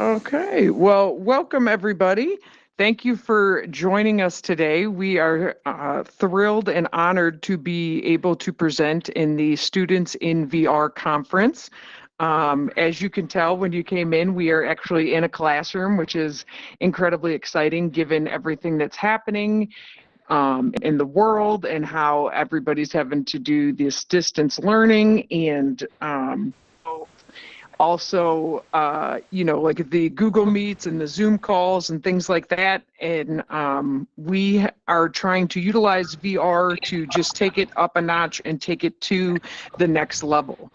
Okay, well, welcome everybody. Thank you for joining us today. We are thrilled and honored to be able to present in the Students in VR conference. As you can tell when you came in, we are actually in a classroom, which is incredibly exciting given everything that's happening in the world and how everybody's having to do this distance learning and also like the Google Meets and the Zoom calls and things like that. And we are trying to utilize VR to just take it up a notch and take it to the next level.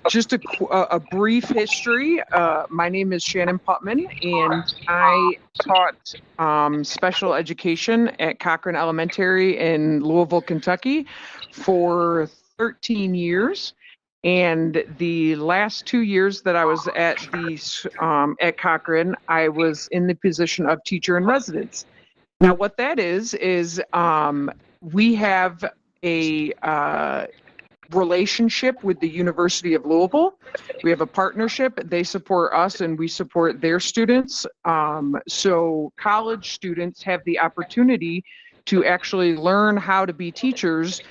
Just a brief history. My name is Shannon Putman, and I taught special education at Cochran Elementary in Louisville, Kentucky for 13 years. And the last 2 years that I was at Cochran, I was in the position of teacher in residence. Now, what that is we have a relationship with the University of Louisville. We have a partnership. They support us and we support their students. So college students have the opportunity to actually learn how to be teachers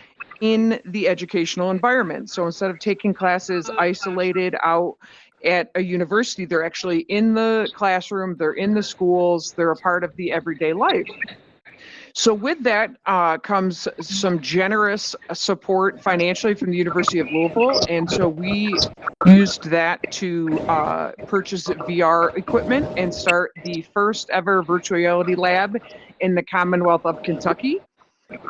in the educational environment. So instead of taking classes isolated out at a university, they're actually in the classroom, they're in the schools, they're a part of the everyday life. So with that comes some generous support financially from the University of Louisville. And so we used that to purchase VR equipment and start the first ever virtual reality lab in the Commonwealth of Kentucky.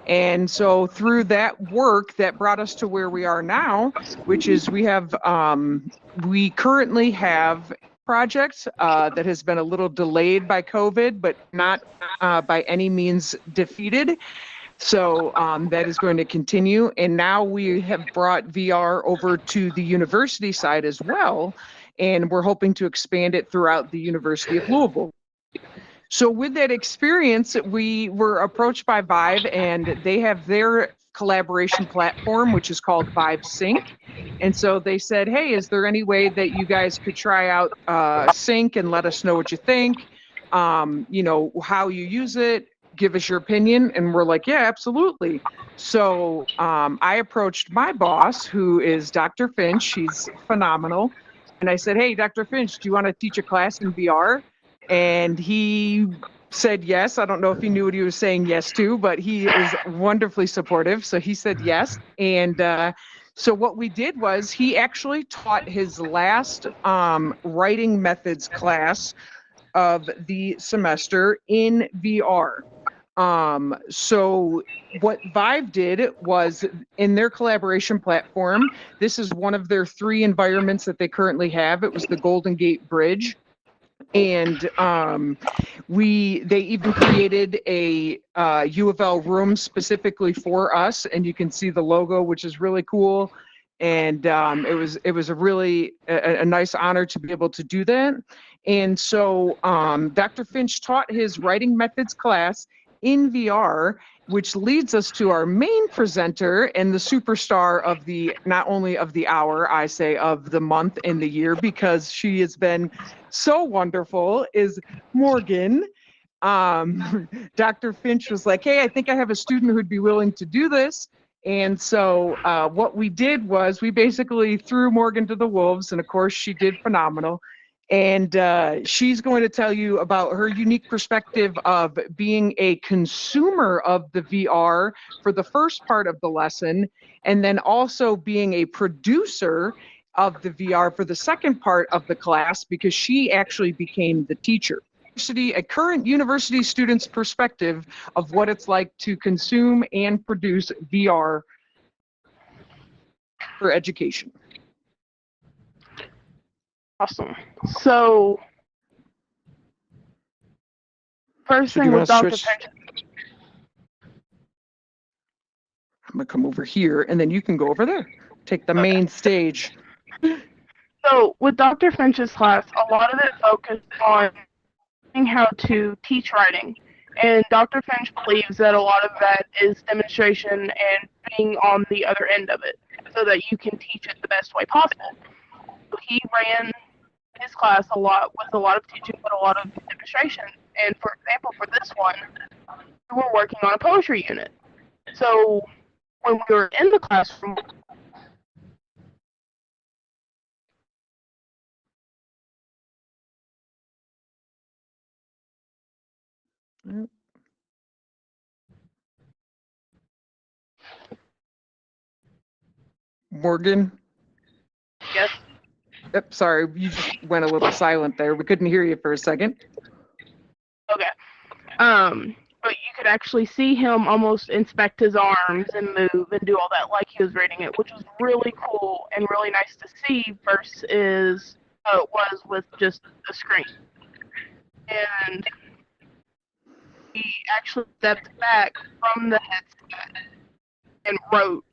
And so through that work that brought us to where we are now, which is we currently have project that has been a little delayed by COVID, but not by any means defeated. So that is going to continue. And now we have brought VR over to the university side as well. And we're hoping to expand it throughout the University of Louisville. So with that experience, we were approached by Vive, and they have their collaboration platform, which is called Vive Sync. And so they said, hey, is there any way that you guys could try out Sync and let us know what you think, how you use it, give us your opinion. And we're like, yeah, absolutely. So I approached my boss, who is Dr. Finch. He's phenomenal. And I said, hey, Dr. Finch, do you want to teach a class in VR? And he said yes. I don't know if he knew what he was saying yes to, but he is wonderfully supportive. So he said yes. And so what we did was he actually taught his last writing methods class of the semester in VR. So what Vive did was in their collaboration platform, this is one of their 3 environments that they currently have. It was the Golden Gate Bridge. And they even created a U of L room specifically for us, and you can see the logo, which is really cool. And it was a really a nice honor to be able to do that. And so Dr. Finch taught his writing methods class in VR, which leads us to our main presenter and the superstar of not only of the hour, I say of the month and the year, because she has been so wonderful, is Morgan. Dr. Finch was like, hey, I think I have a student who'd be willing to do this. And so what we did was we basically threw Morgan to the wolves. And of course, she did phenomenal. And she's going to tell you about her unique perspective of being a consumer of the VR for the first part of the lesson, and then also being a producer of the VR for the second part of the class, because she actually became the teacher. A current university student's perspective of what it's like to consume and produce VR for education. Awesome. So, first thing with Dr. Finch. I'm going to come over here, and then you can go over there. Take the main stage. So, with Dr. Finch's class, a lot of it focused on how to teach writing. And Dr. Finch believes that a lot of that is demonstration and being on the other end of it so that you can teach it the best way possible. So he ran his class a lot with a lot of teaching, but a lot of demonstration. And for example, for this one, we were working on a poetry unit. So when we were in the classroom, Morgan? yes, Yep, sorry, you just went a little silent there. We couldn't hear you for a second. okay. But you could actually see him almost inspect his arms and move and do all that like he was reading it, which was really cool and really nice to see versus how it was with just the screen. And he actually stepped back from the headset and wrote,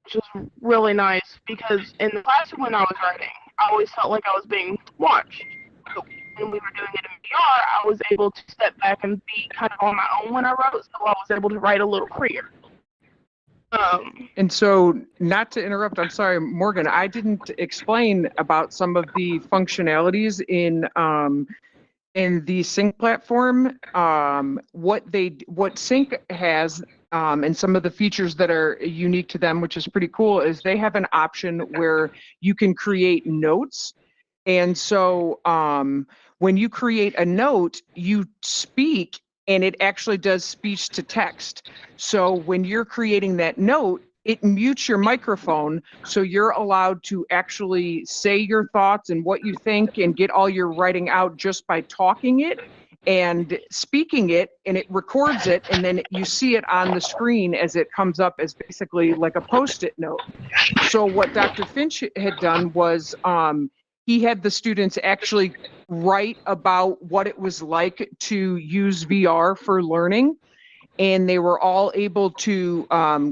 which was really nice because in the classroom when I was writing, I always felt like I was being watched. But when we were doing it in VR, I was able to step back and be kind of on my own when I wrote, so I was able to write a little freer. And so, not to interrupt, I'm sorry, Morgan, I didn't explain about some of the functionalities in the Sync platform. What Sync has, and some of the features that are unique to them, which is pretty cool, is they have an option where you can create notes. And so when you create a note, you speak and it actually does speech to text. So when you're creating that note, it mutes your microphone. So you're allowed to actually say your thoughts and what you think and get all your writing out just by talking it and speaking it, and it records it. And then you see it on the screen as it comes up as basically like a Post-it note. So what Dr. Finch had done was he had the students actually write about what it was like to use VR for learning. And they were all able to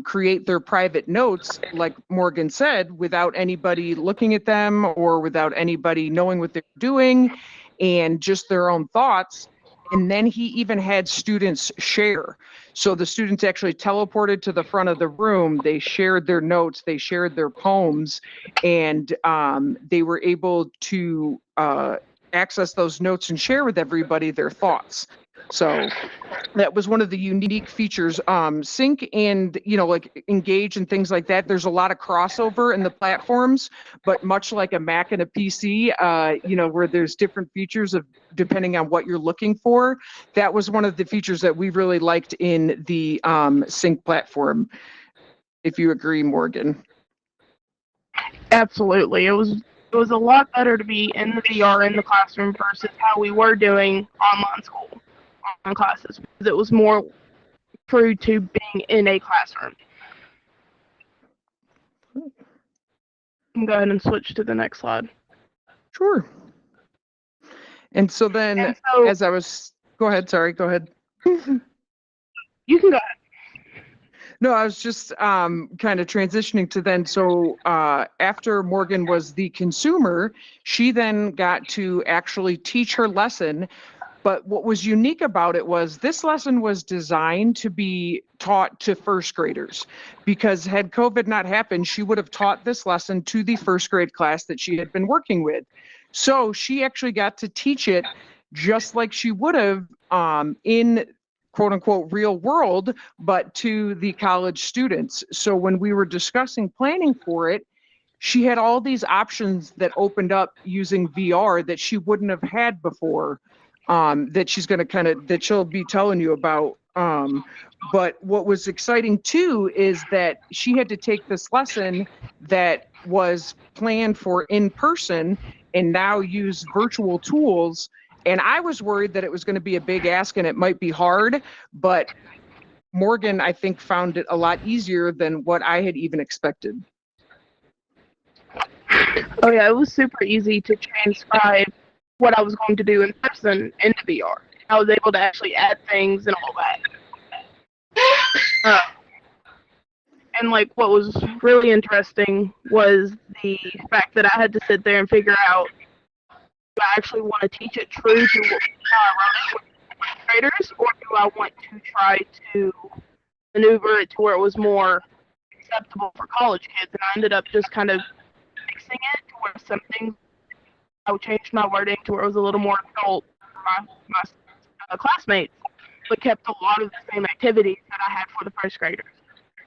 create their private notes, like Morgan said, without anybody looking at them or without anybody knowing what they're doing, and just their own thoughts. And then he even had students share. So the students actually teleported to the front of the room. They shared their notes, they shared their poems, and they were able to access those notes and share with everybody their thoughts. So that was one of the unique features. Sync and, like Engage and things like that, there's a lot of crossover in the platforms, but much like a Mac and a PC, where there's different features of depending on what you're looking for. That was one of the features that we really liked in the Sync platform, if you agree, Morgan. Absolutely. It was a lot better to be in the VR in the classroom versus how we were doing online school, online classes, because it was more true to being in a classroom. Go ahead and switch to the next slide. Sure. And so then, as I was, go ahead, sorry, go ahead. You can go ahead. No, I was just kind of transitioning to then. So after Morgan was the consumer, she then got to actually teach her lesson. But what was unique about it was this lesson was designed to be taught to first graders, because had COVID not happened, she would have taught this lesson to the first grade class that she had been working with. So she actually got to teach it just like she would have in quote unquote real world, but to the college students. So when we were discussing planning for it, she had all these options that opened up using VR that she wouldn't have had before, that she's going to that she'll be telling you about. But what was exciting too is that she had to take this lesson that was planned for in person and now use virtual tools. And I was worried that it was going to be a big ask and it might be hard, but Morgan, I think, found it a lot easier than what I had even expected. Oh yeah, it was super easy to transcribe what I was going to do in person into VR. I was able to actually add things and all that. And like what was really interesting was the fact that I had to sit there and figure out, do I actually want to teach it true to how I wrote it with graders, or do I want to try to maneuver it to where it was more acceptable for college kids? And I ended up just kind of fixing it to where some things I would change my wording to where it was a little more adult for my classmates, but kept a lot of the same activities that I had for the first graders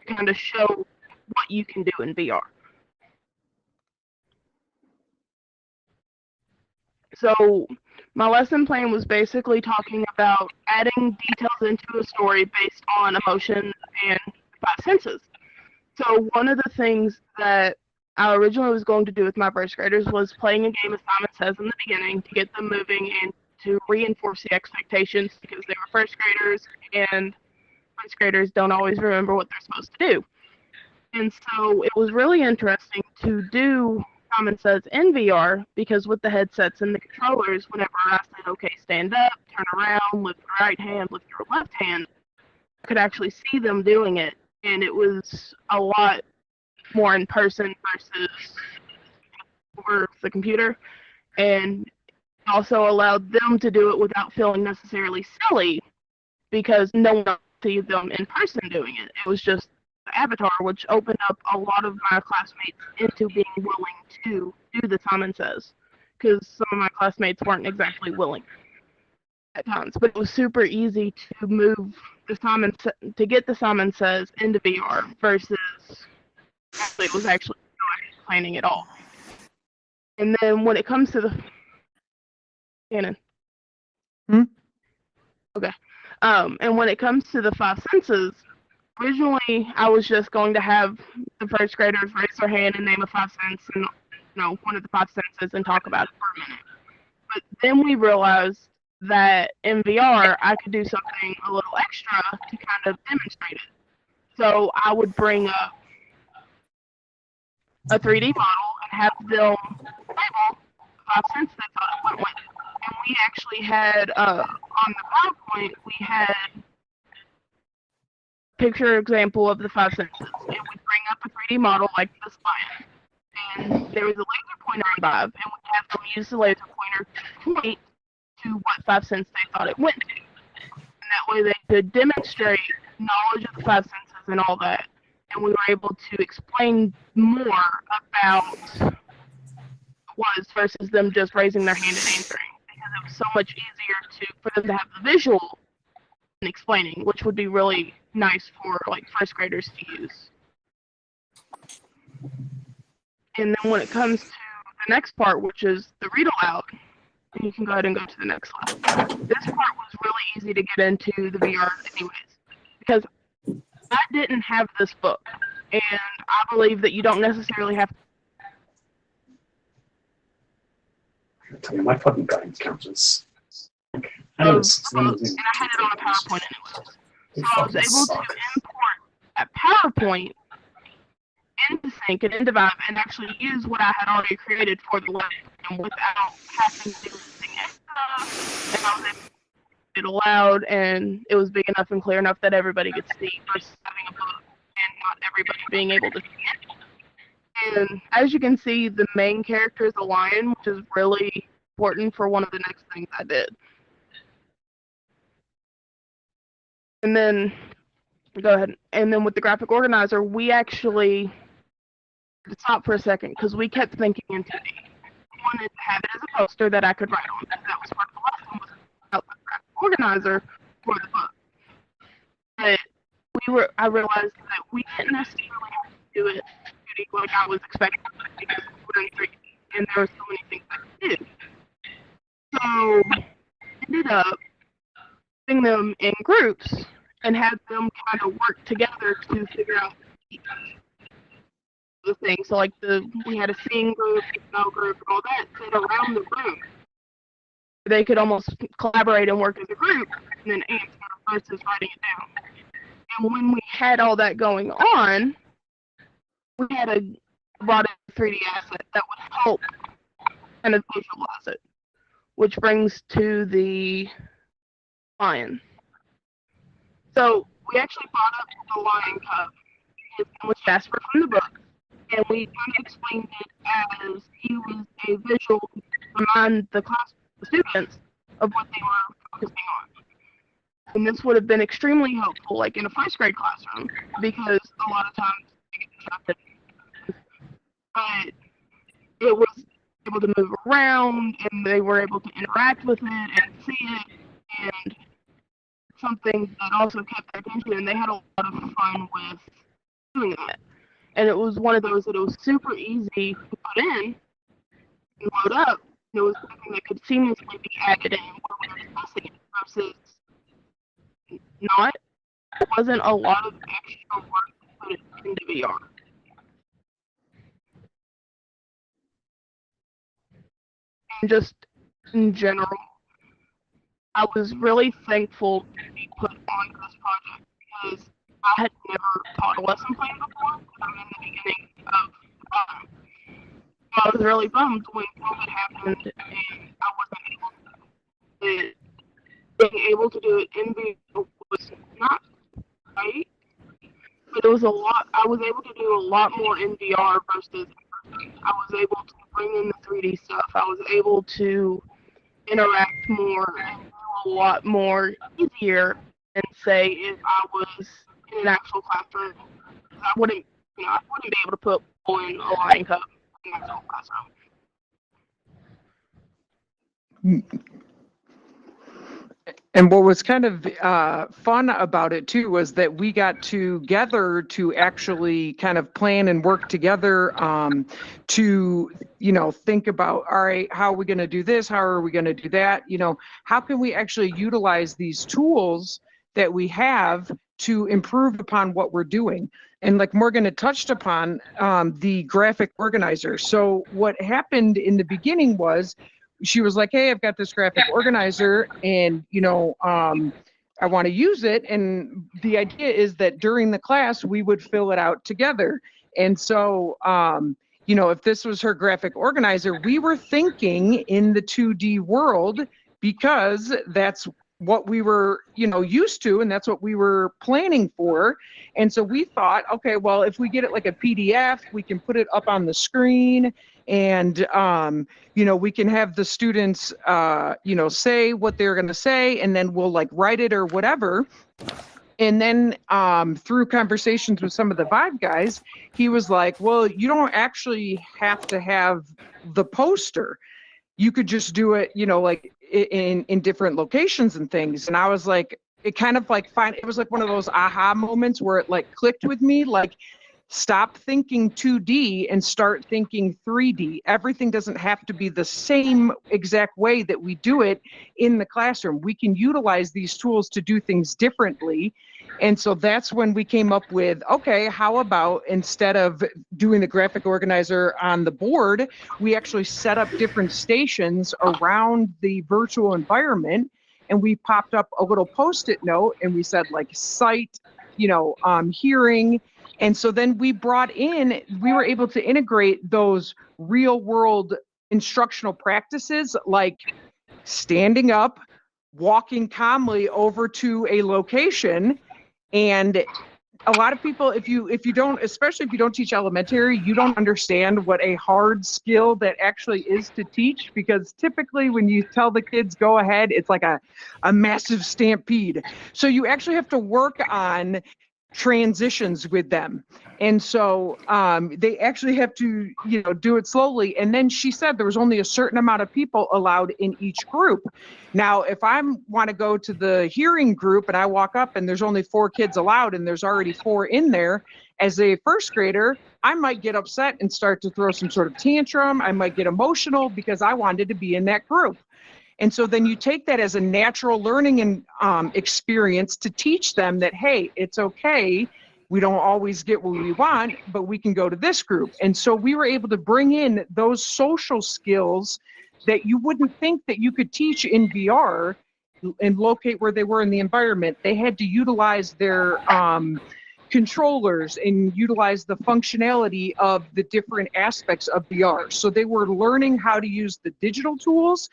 to kind of show what you can do in VR. So my lesson plan was basically talking about adding details into a story based on emotion and five senses. So one of the things that I originally was going to do with my first graders was playing a game as Simon Says in the beginning to get them moving and to reinforce the expectations because they were first graders and first graders don't always remember what they're supposed to do. And so it was really interesting to do Simon Says in VR because with the headsets and the controllers, whenever I said, okay, stand up, turn around, lift your right hand, lift your left hand, I could actually see them doing it. And it was a lot more in person versus over the computer. And also allowed them to do it without feeling necessarily silly because no one sees them in person doing it. It was just the avatar, which opened up a lot of my classmates into being willing to do the Simon Says, because some of my classmates weren't exactly willing at times. But it was super easy to move to get the Simon Says into VR versus actually it was actually planning it all. And then when it comes to the Shannon. Okay. And when it comes to the five senses, originally I was just going to have the first graders raise their hand and name a five sense and one of the five senses and talk about it for a minute. But then we realized that in VR I could do something a little extra to kind of demonstrate it. So I would bring up a 3D model and have them label the five senses they thought it went with. And we actually had, on the PowerPoint, we had a picture example of the five senses. And we'd bring up a 3D model like this lion. And there was a laser pointer on Bob, and we'd have them use the laser pointer to point to what five sense they thought it went to. And that way they could demonstrate knowledge of the five senses and all that. And we were able to explain more about what it was versus them just raising their hand and answering. It was so much easier for them to have the visual and explaining, which would be really nice for like first graders to use. And then when it comes to the next part, which is the read aloud, and you can go ahead and go to the next slide. This part was really easy to get into the VR anyways, because I didn't have this book, and I believe that you don't necessarily have to. Tell me my fucking guidance counters. And I had it on a PowerPoint anyways. So I was able to import that PowerPoint into Sync and into Vibe and actually use what I had already created for the lesson without having to do anything extra. And I was able to read it aloud, and it was big enough and clear enough that everybody could see versus having a book and not everybody being able to see it. And as you can see, the main character is a lion, which is really important for one of the next things I did. And then, go ahead. And then with the graphic organizer, we actually stopped for a second because we kept thinking in 2D. We wanted to have it as a poster that I could write on, because that was part of the lesson, was about the graphic organizer for the book. But I realized that we didn't necessarily have to do it like I was expecting, because we're in 3D and there were so many things I could do. So I ended up putting them in groups and had them kind of work together to figure out the thing. So like we had a sing group, a smell group, and all that sit around the room. They could almost collaborate and work as a group and then answer versus writing it down. And when we had all that going on, we had brought in a 3D asset that would help kind of visualize it, which brings to the lion. So we actually brought up the lion cub. His name was Jasper from the book, and we kind of explained it as he was a visual to remind the students of what they were focusing on. And this would have been extremely helpful, like in a first grade classroom, because a lot of times they get distracted. But it was able to move around, and they were able to interact with it and see it, and something that also kept their attention, and they had a lot of fun with doing that. And it was one of those that it was super easy to put in and load up. It was something that could seamlessly be added in where we were discussing it versus not. It wasn't a lot of extra work to put it into VR. And just in general, I was really thankful to be put onto this project because I had never taught a lesson plan before. I'm in the beginning of the program. I was really bummed when COVID happened and I wasn't able to do it. Being able to do it in VR was not right, but it was a lot. I was able to do a lot more in VR versus I was able to bring in the 3D stuff. I was able to interact more and do a lot more easier than say if I was in an actual classroom. I wouldn't be able to put people in a line cup in an actual classroom. And what was kind of fun about it too was that we got together to actually kind of plan and work together to, think about, all right, how are we going to do this? How are we going to do that? How can we actually utilize these tools that we have to improve upon what we're doing? And like Morgan had touched upon, the graphic organizer. So what happened in the beginning was, she was like, hey, I've got this graphic organizer and, I want to use it. And the idea is that during the class, we would fill it out together. And so, if this was her graphic organizer, we were thinking in the 2D world because that's what we were, used to, and that's what we were planning for. And so we thought, okay, well, if we get it like a PDF, we can put it up on the screen and, we can have the students, say what they're going to say, and then we'll like write it or whatever. And then through conversations with some of the Vibe guys, he was like, well, you don't actually have to have the poster. You could just do it, like in different locations and things. And I was like, it kind of like it was like one of those aha moments where it like clicked with me, like, stop thinking 2D and start thinking 3D. Everything doesn't have to be the same exact way that we do it in the classroom. We can utilize these tools to do things differently. And so that's when we came up with, okay, how about instead of doing the graphic organizer on the board, we actually set up different stations around the virtual environment. And we popped up a little Post-it note and we said like sight, hearing. And so then we were able to integrate those real world instructional practices like standing up, walking calmly over to a location. And a lot of people, if you don't, especially if you don't teach elementary, you don't understand what a hard skill that actually is to teach, because typically when you tell the kids go ahead, it's like a massive stampede. So you actually have to work on transitions with them. And so they actually have to, do it slowly. And then she said there was only a certain amount of people allowed in each group. Now, if I want to go to the hearing group and I walk up and there's only 4 kids allowed and there's already 4 in there, as a first grader, I might get upset and start to throw some sort of tantrum. I might get emotional because I wanted to be in that group. And so then you take that as a natural learning and experience to teach them that, hey, it's okay. We don't always get what we want, but we can go to this group. And so we were able to bring in those social skills that you wouldn't think that you could teach in VR and locate where they were in the environment. They had to utilize their controllers and utilize the functionality of the different aspects of VR. So they were learning how to use the digital tools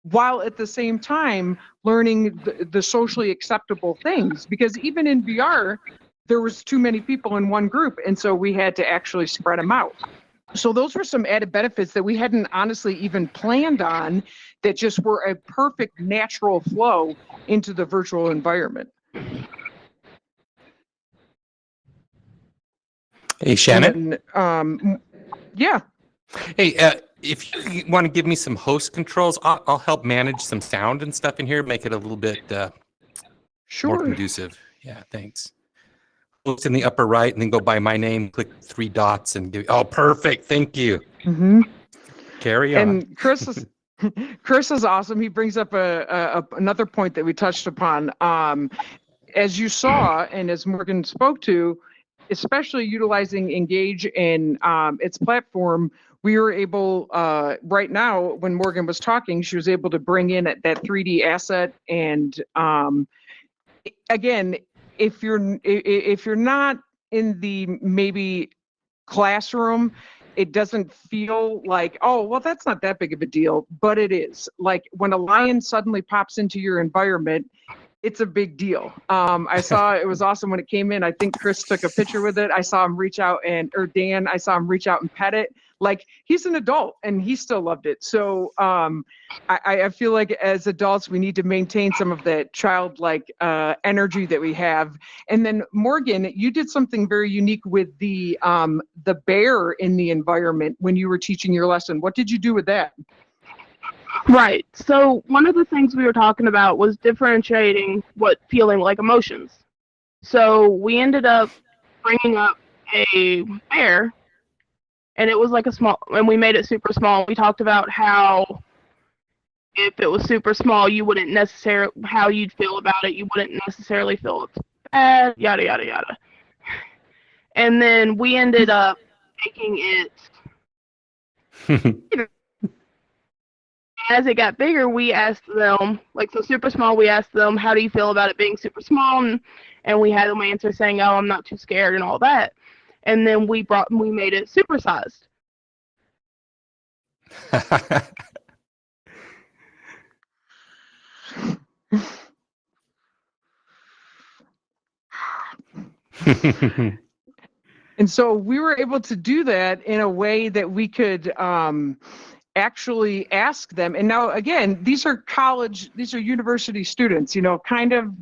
while at the same time learning the socially acceptable things, because even in VR, there was too many people in one group. And so we had to actually spread them out. So those were some added benefits that we hadn't honestly even planned on, that just were a perfect natural flow into the virtual environment. Hey, Shannon. And, yeah. Hey, If you want to give me some host controls, I'll help manage some sound and stuff in here, make it a little bit more Sure. conducive. Yeah, thanks. Look in the upper right and then go by my name, click 3 dots and give. Oh, perfect. Thank you. Mm-hmm. Carry on. And Chris is awesome. He brings up another point that we touched upon. As you saw, and as Morgan spoke to, especially utilizing Engage and its platform, we were able, right now, when Morgan was talking, she was able to bring in that 3D asset. And again, if you're not in the maybe classroom, it doesn't feel like, oh, well, that's not that big of a deal, but it is. Like when a lion suddenly pops into your environment, it's a big deal. I saw it was awesome when it came in. I think Chris took a picture with it. I saw him reach out or Dan, I saw him reach out and pet it. Like he's an adult and he still loved it. So I feel like as adults, we need to maintain some of that childlike energy that we have. And then Morgan, you did something very unique with the bear in the environment when you were teaching your lesson. What did you do with that? Right. So one of the things we were talking about was differentiating what feeling like emotions. So we ended up bringing up a bear, and it was like and we made it super small. We talked about how if it was super small, you wouldn't necessarily, how you'd feel about it, you wouldn't necessarily feel it's bad, yada, yada, yada. And then we ended up making it as it got bigger, we asked them, like, so super small, we asked them, how do you feel about it being super small? And we had them answer saying, oh, I'm not too scared and all that. And then we made it supersized. And so we were able to do that in a way that we could actually ask them. And now, again, these are university students, kind of,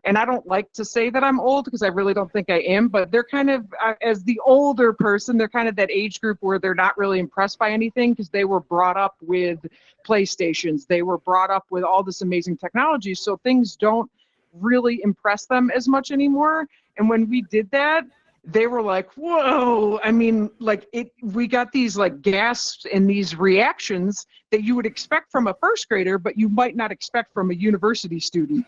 and I don't like to say that I'm old because I really don't think I am, but they're kind of, as the older person, they're kind of that age group where they're not really impressed by anything because they were brought up with PlayStations. They were brought up with all this amazing technology. So things don't really impress them as much anymore. And when we did that, they were like, whoa. I mean, like we got these like gasps and these reactions that you would expect from a first grader, but you might not expect from a university student.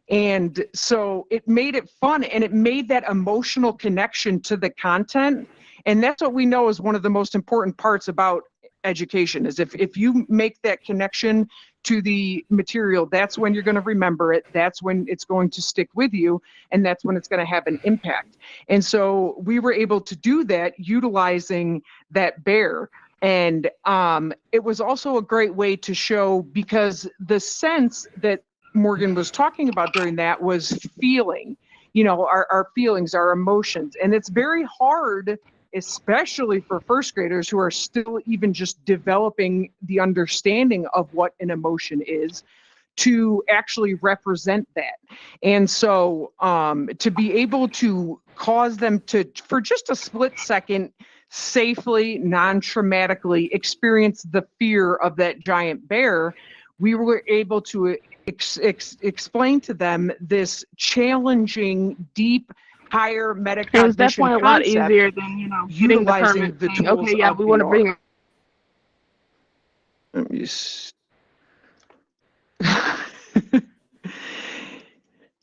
And so it made it fun and it made that emotional connection to the content. And that's what we know is one of the most important parts about education is if you make that connection to the material, that's when you're going to remember it. That's when it's going to stick with you. And that's when it's going to have an impact. And so we were able to do that utilizing that bear. And it was also a great way to show, because the sense that Morgan was talking about during that was feeling, our feelings, our emotions. And it's very hard, especially for first graders who are still even just developing the understanding of what an emotion is, to actually represent that. And so to be able to cause them to, for just a split second, safely, non-traumatically experience the fear of that giant bear, we were able to explain to them this challenging, deep, higher metacognition it was definitely a lot concept, easier than utilizing the saying, tools. okay, yeah, we want to bring. Let me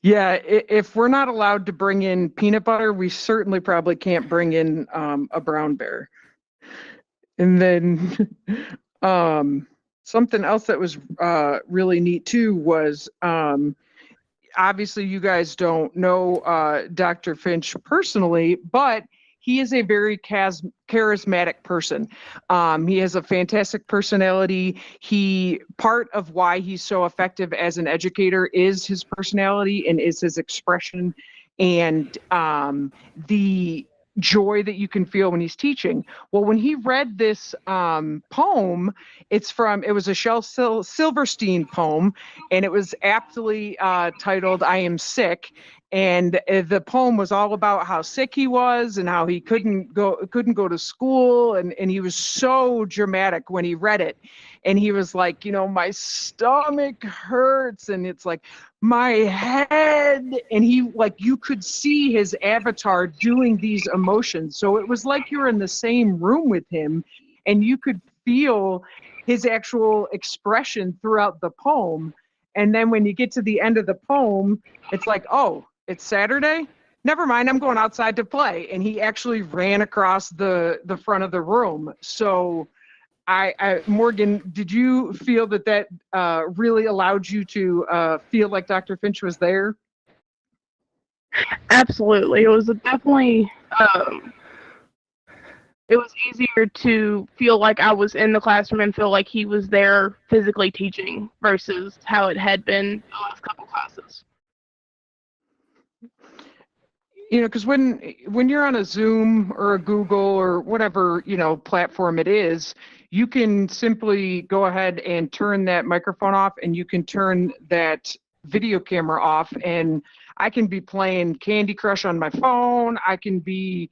Yeah, if we're not allowed to bring in peanut butter, we certainly probably can't bring in a brown bear. And then something else that was really neat too was, obviously you guys don't know Dr. Finch personally, but he is a very charismatic person. He has a fantastic personality. Part of why he's so effective as an educator is his personality and is his expression and the joy that you can feel when he's teaching. Well, when he read this poem, it was a Shel Silverstein poem, and it was aptly titled "I Am Sick." And the poem was all about how sick he was and how he couldn't go to school, and he was so dramatic when he read it. And he was like, my stomach hurts, and it's like my head, and he, like, you could see his avatar doing these emotions. So it was like you were in the same room with him, and you could feel his actual expression throughout the poem. And then when you get to the end of the poem, it's like, oh, it's Saturday? Never mind, I'm going outside to play. And he actually ran across the front of the room. So Morgan, did you feel that really allowed you to feel like Dr. Finch was there? Absolutely. It was definitely, it was easier to feel like I was in the classroom and feel like he was there physically teaching versus how it had been the last couple classes. Because when you're on a Zoom or a Google or whatever, platform it is, you can simply go ahead and turn that microphone off, and you can turn that video camera off, and I can be playing Candy Crush on my phone. I can be,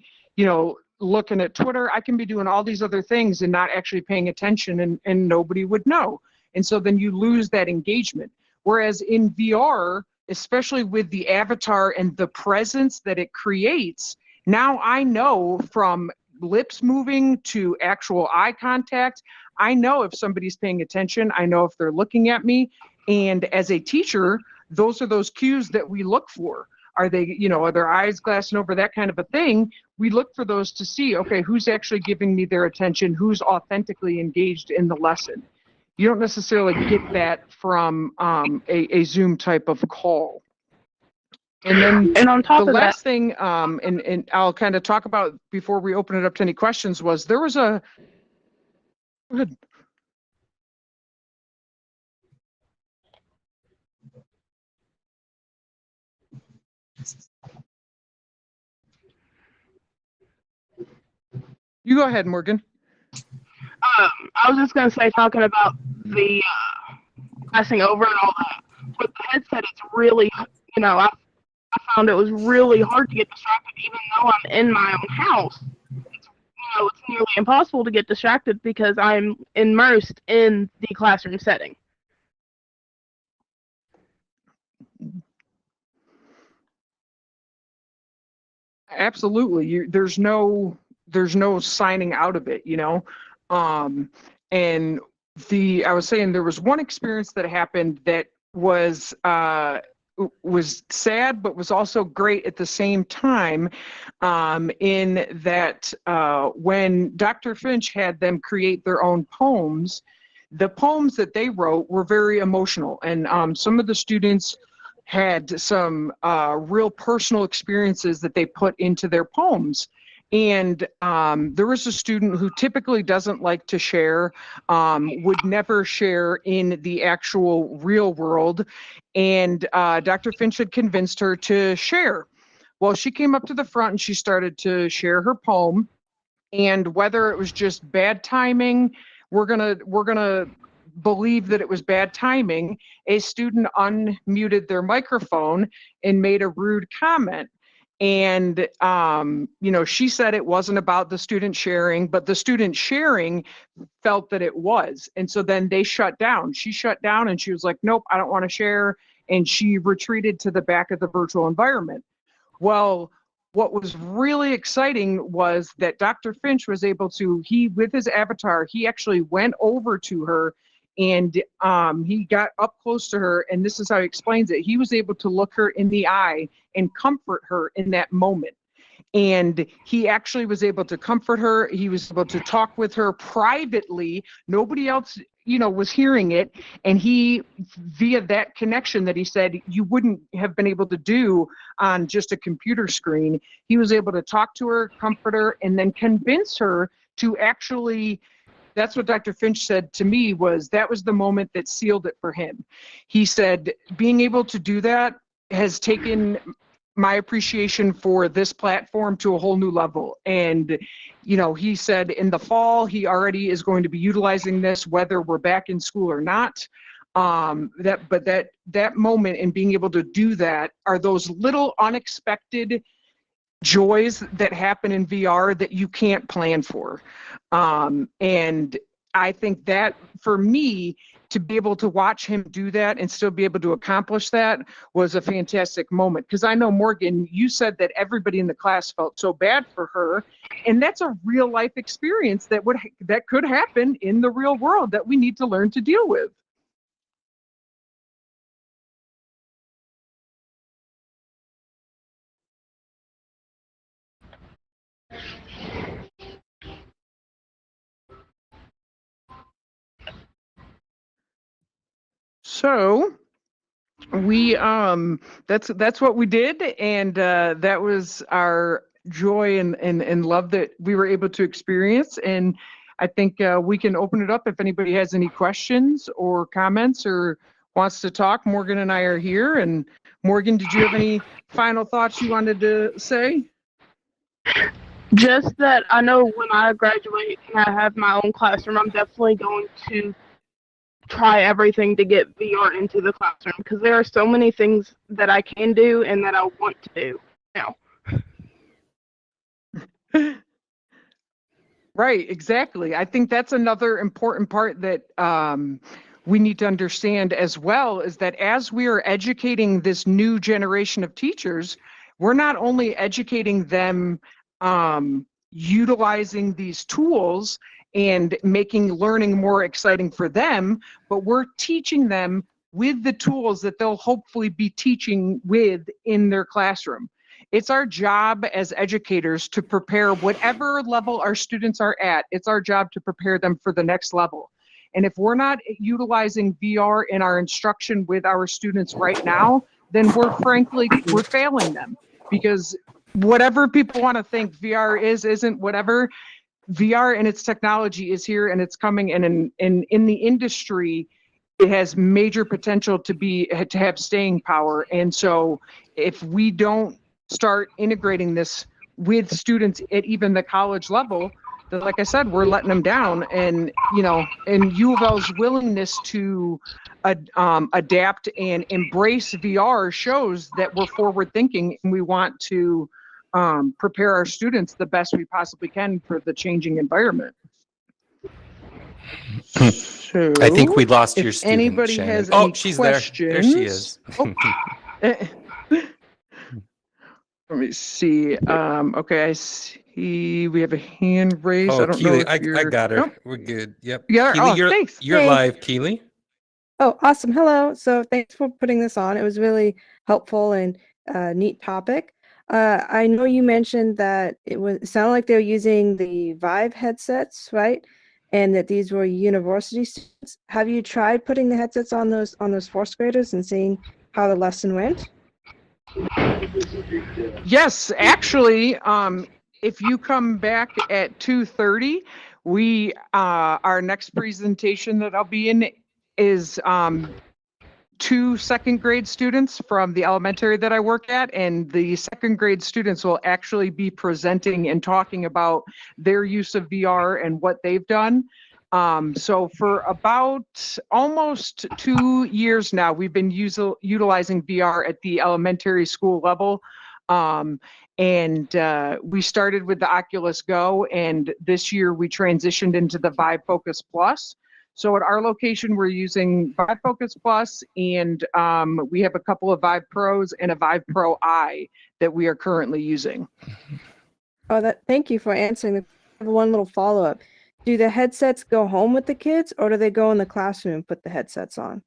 looking at Twitter. I can be doing all these other things and not actually paying attention, and nobody would know. And so then you lose that engagement. Whereas in VR, especially with the avatar and the presence that it creates, now I know from lips moving to actual eye contact, I know if somebody's paying attention, I know if they're looking at me. And as a teacher, those are those cues that we look for. Are they, are their eyes glassing over, that kind of a thing? We look for those to see, okay, who's actually giving me their attention, who's authentically engaged in the lesson. You don't necessarily get that from a Zoom type of call. And then And on top the of that, last thing, and I'll kind of talk about before we open it up to any questions, was there was a, go ahead. You go ahead, Morgan. I was just going to say, talking about the passing over and all that, with the headset, it's really, I found it was really hard to get distracted, even though I'm in my own house. It's nearly impossible to get distracted because I'm immersed in the classroom setting. Absolutely. There's no signing out of it, and I was saying there was one experience that happened that was sad, but was also great at the same time, in that when Dr. Finch had them create their own poems, the poems that they wrote were very emotional, and some of the students had some real personal experiences that they put into their poems. And there was a student who typically doesn't like to share, would never share in the actual real world. And Dr. Finch had convinced her to share. Well, she came up to the front and she started to share her poem. And whether it was just bad timing, we're gonna believe that it was bad timing. A student unmuted their microphone and made a rude comment. And, she said it wasn't about the student sharing, but the student sharing felt that it was. And so then they shut down. She shut down and she was like, nope, I don't want to share. And she retreated to the back of the virtual environment. Well, what was really exciting was that Dr. Finch was able to, with his avatar, he actually went over to her and he got up close to her, and this is how he explains it. He was able to look her in the eye and comfort her in that moment. And he actually was able to comfort her. He was able to talk with her privately. Nobody else, was hearing it. And he, via that connection that he said you wouldn't have been able to do on just a computer screen, he was able to talk to her, comfort her, and then convince her to actually. That's what Dr. Finch said to me, that was the moment that sealed it for him. He said, being able to do that has taken my appreciation for this platform to a whole new level. And, he said in the fall, he already is going to be utilizing this, whether we're back in school or not. That moment and being able to do that are those little unexpected joys that happen in VR that you can't plan for. And I think that for me, to be able to watch him do that and still be able to accomplish that was a fantastic moment. Because I know, Morgan, you said that everybody in the class felt so bad for her, and that's a real life experience that could happen in the real world that we need to learn to deal with. So we that's what we did, and that was our joy and love that we were able to experience. And I think we can open it up if anybody has any questions or comments or wants to talk. Morgan and I are here. And Morgan, did you have any final thoughts you wanted to say? Just that I know when I graduate and I have my own classroom, I'm definitely going to try everything to get VR into the classroom, because there are so many things that I can do and that I want to do now. Right, exactly. I think that's another important part that we need to understand as well, is that as we are educating this new generation of teachers, we're not only educating them utilizing these tools and making learning more exciting for them, but we're teaching them with the tools that they'll hopefully be teaching with in their classroom. It's our job as educators to prepare whatever level our students are at. It's our job to prepare them for the next level. And if we're not utilizing VR in our instruction with our students right now, then we're failing them, because whatever people want to think VR isn't, whatever, VR and its technology is here and it's coming, and in the industry, it has major potential to have staying power. And so if we don't start integrating this with students at even the college level, then, like I said, we're letting them down. And and U of L's willingness to adapt and embrace VR shows that we're forward thinking, and we want to prepare our students the best we possibly can for the changing environment. So I think we lost your if student, anybody Shannon. has Oh, any she's questions, there. There she is. Let me see. Okay, I see we have a hand raised. Oh, I don't know Keely, if you're. I got her. Nope. We're good. Yep. You got her? Keely, Oh, thanks. you're Hey. live, Keely. Oh, awesome. Hello. So thanks for putting this on. It was really helpful and neat topic. I know you mentioned that it sounded like they were using the Vive headsets, right? And that these were university students. Have you tried putting the headsets on those fourth graders and seeing how the lesson went? Yes, actually, if you come back at 2:30, our next presentation that I'll be in is two second grade students from the elementary that I work at, and the second grade students will actually be presenting and talking about their use of VR and what they've done. So for about almost 2 years now, we've been utilizing VR at the elementary school level. We started with the Oculus Go, and this year we transitioned into the Vive Focus Plus. So at our location, we're using Vive Focus Plus, and we have a couple of Vive Pros and a Vive Pro I that we are currently using. Oh, thank you for answering. I have one little follow-up. Do the headsets go home with the kids, or do they go in the classroom and put the headsets on?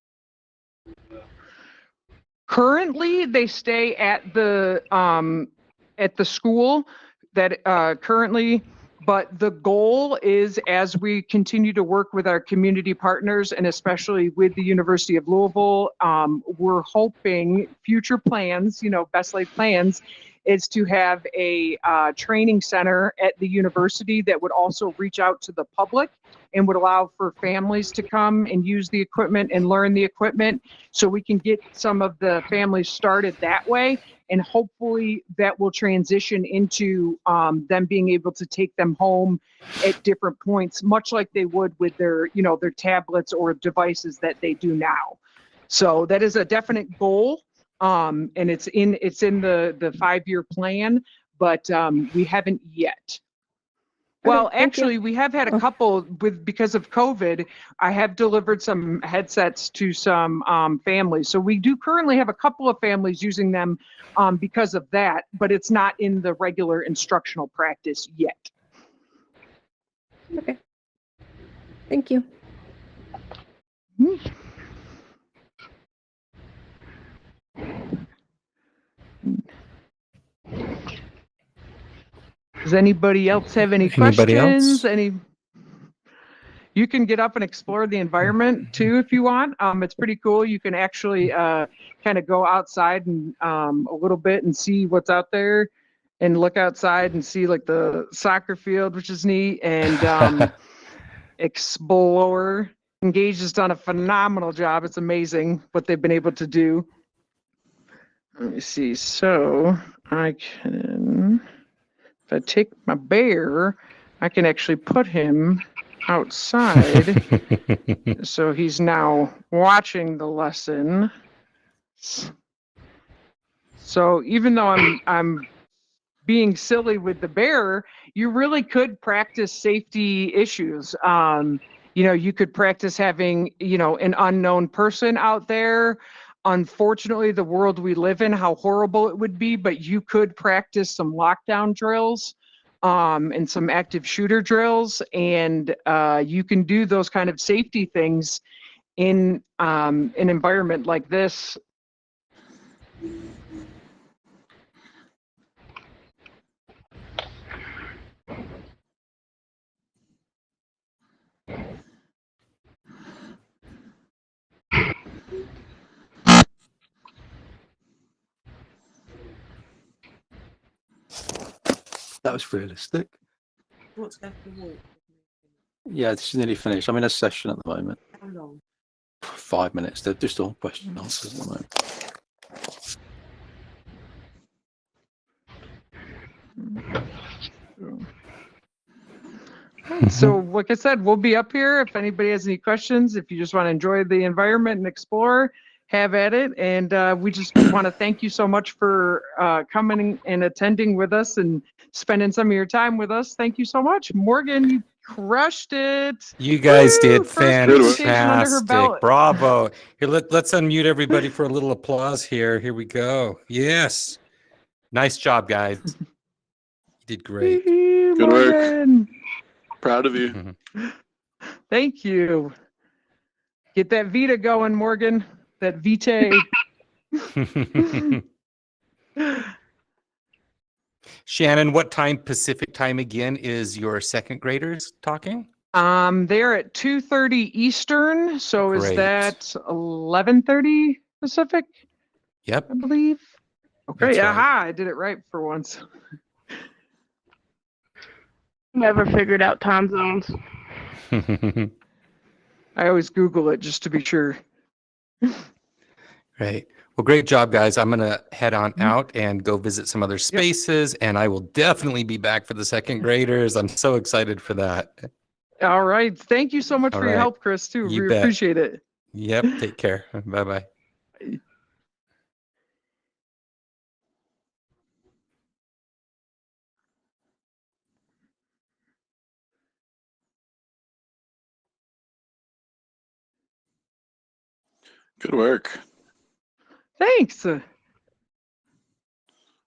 Currently, they stay at the school that currently, but the goal is, as we continue to work with our community partners and especially with the University of Louisville, we're hoping future plans, best laid plans, is to have a training center at the university that would also reach out to the public and would allow for families to come and use the equipment and learn the equipment, so we can get some of the families started that way. and hopefully that will transition into them being able to take them home at different points, much like they would with their, their tablets or devices that they do now. So that is a definite goal, and it's in the 5-year plan, but we haven't yet. Well, Okay, thank you. actually, we have had a couple because of COVID. I have delivered some headsets to some families. So we do currently have a couple of families using them because of that, but it's not in the regular instructional practice yet. Okay. Thank you. Does anybody else have any Anybody questions? else? You can get up and explore the environment too if you want. It's pretty cool. You can actually kind of go outside and a little bit and see what's out there, and look outside and see like the soccer field, which is neat, and explore. Engage has done a phenomenal job. It's amazing what they've been able to do. Let me see. So I can, if I take my bear, I can actually put him outside. So he's now watching the lesson. So even though I'm being silly with the bear, you really could practice safety issues. You could practice having, an unknown person out there. Unfortunately, the world we live in, how horrible it would be, but you could practice some lockdown drills and some active shooter drills, and you can do those kind of safety things in an environment like this. That was realistic. What's going to Yeah, this is nearly finished. I'm in a session at the moment. How long? 5 minutes. They're just all question and answers at the moment. So like I said, we'll be up here if anybody has any questions. If you just want to enjoy the environment and explore, have at it. And we just want to thank you so much for coming and attending with us and spending some of your time with us. Thank you so much. Morgan, you crushed it. You guys Woo! did First presentation under her fantastic. belt. Bravo. Here, let's unmute everybody for a little applause here. Here we go. Yes. Nice job, guys. You did great. Good work. Proud of you. Thank you. Get that Vita going, Morgan. That Vitae. Shannon, what time Pacific time again is your second graders talking? They're at 2:30 Eastern, so is Great. that 11:30 Pacific? Yep. I believe. Okay, That's right. aha, I did it right for once. Never figured out time zones. I always Google it just to be sure. Great. Well, great job, guys. I'm going to head on out and go visit some other spaces, and I will definitely be back for the second graders. I'm so excited for that. All right. Thank you so much All for your right. help, Chris, too. You We bet. appreciate it. Yep. Take care. Bye-bye. Good work. Thanks. I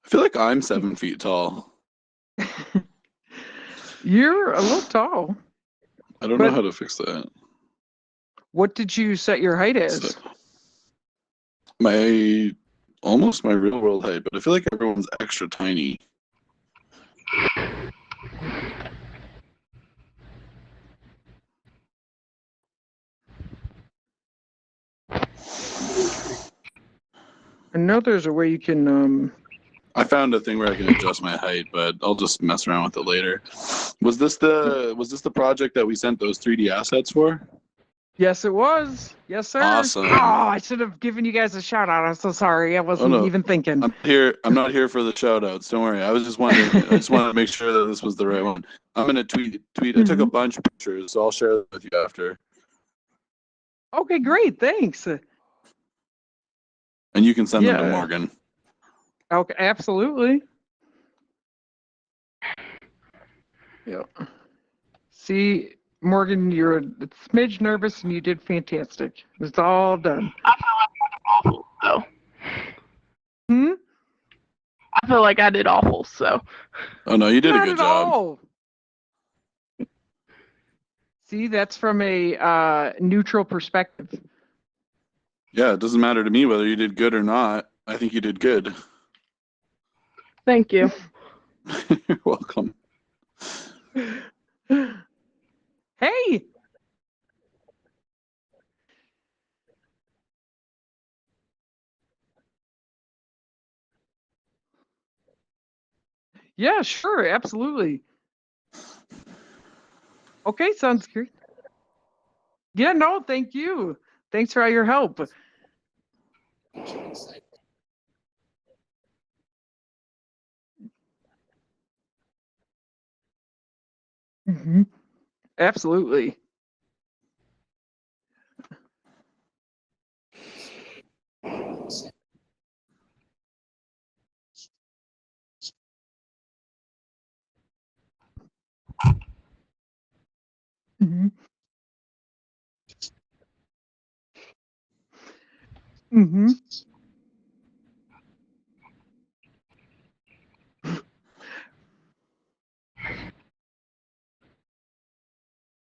feel like I'm 7 feet tall. You're a little tall. I don't know how to fix that. What did you set your height as? So, almost my real world height, but I feel like everyone's extra tiny. I know there's a way you can I found a thing where I can adjust my height, but I'll just mess around with it later. Was this the project that we sent those 3D assets for? Yes, it was. Yes, sir. Awesome. Oh, I should have given you guys a shout out. I'm so sorry. I wasn't no. even thinking. I'm here. I'm not here for the shout outs. Don't worry. I was just wondering. I just wanted to make sure that this was the right one. I'm gonna tweet. I took a bunch of pictures, so I'll share them with you after. Okay, great. Thanks. And you can send them to Yeah. Morgan. Okay, absolutely. Yeah. See, Morgan, you're a smidge nervous and you did fantastic. It's all done. I feel like I did awful, so. Hmm? I feel like I did awful, so. Oh no, you did Not a good at job. all. See, that's from a neutral perspective. Yeah, it doesn't matter to me whether you did good or not. I think you did good. Thank you. You're welcome. Hey! Yeah, sure, absolutely. Okay, sounds great. Yeah, no, thank you. Thanks for all your help. Hmm. Absolutely. Hmm. Hmm.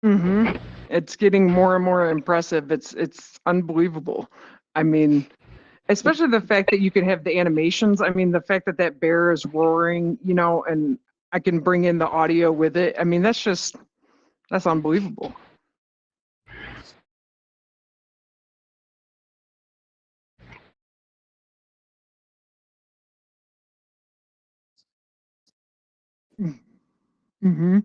Hmm. It's getting more and more impressive. It's unbelievable. I mean, especially the fact that you can have the animations. I mean, the fact that that bear is roaring, you know, and I can bring in the audio with it. I mean, that's unbelievable. Mm-hmm.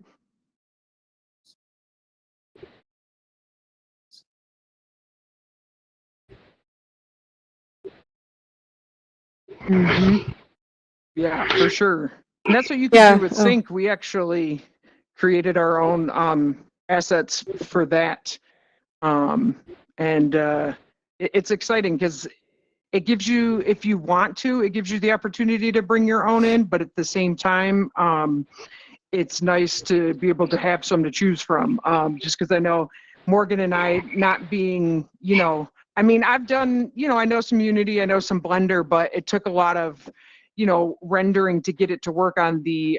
Mm-hmm. Yeah, for sure. And that's what you can Yeah. do with Sync. We actually created our own assets for that. And it's exciting because it gives you, if you want to, it gives you the opportunity to bring your own in, but at the same time, it's nice to be able to have some to choose from. Just because I know Morgan and I not being, you know, I mean, I've done, you know, I know some Unity, I know some Blender, but it took a lot of, you know, rendering to get it to work on the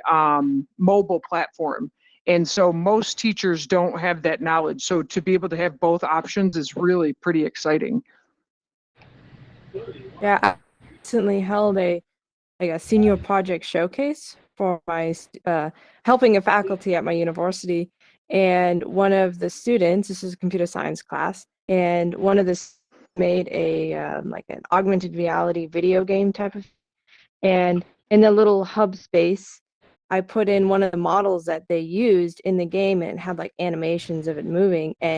mobile platform. And so most teachers don't have that knowledge. So to be able to have both options is really pretty exciting. Yeah, I recently held a senior project showcase for my helping a faculty at my university, and one of the students, this is a computer science class, and one of the made a like an augmented reality video game type of, and in the little hub space, I put in one of the models that they used in the game, and it had like animations of it moving, and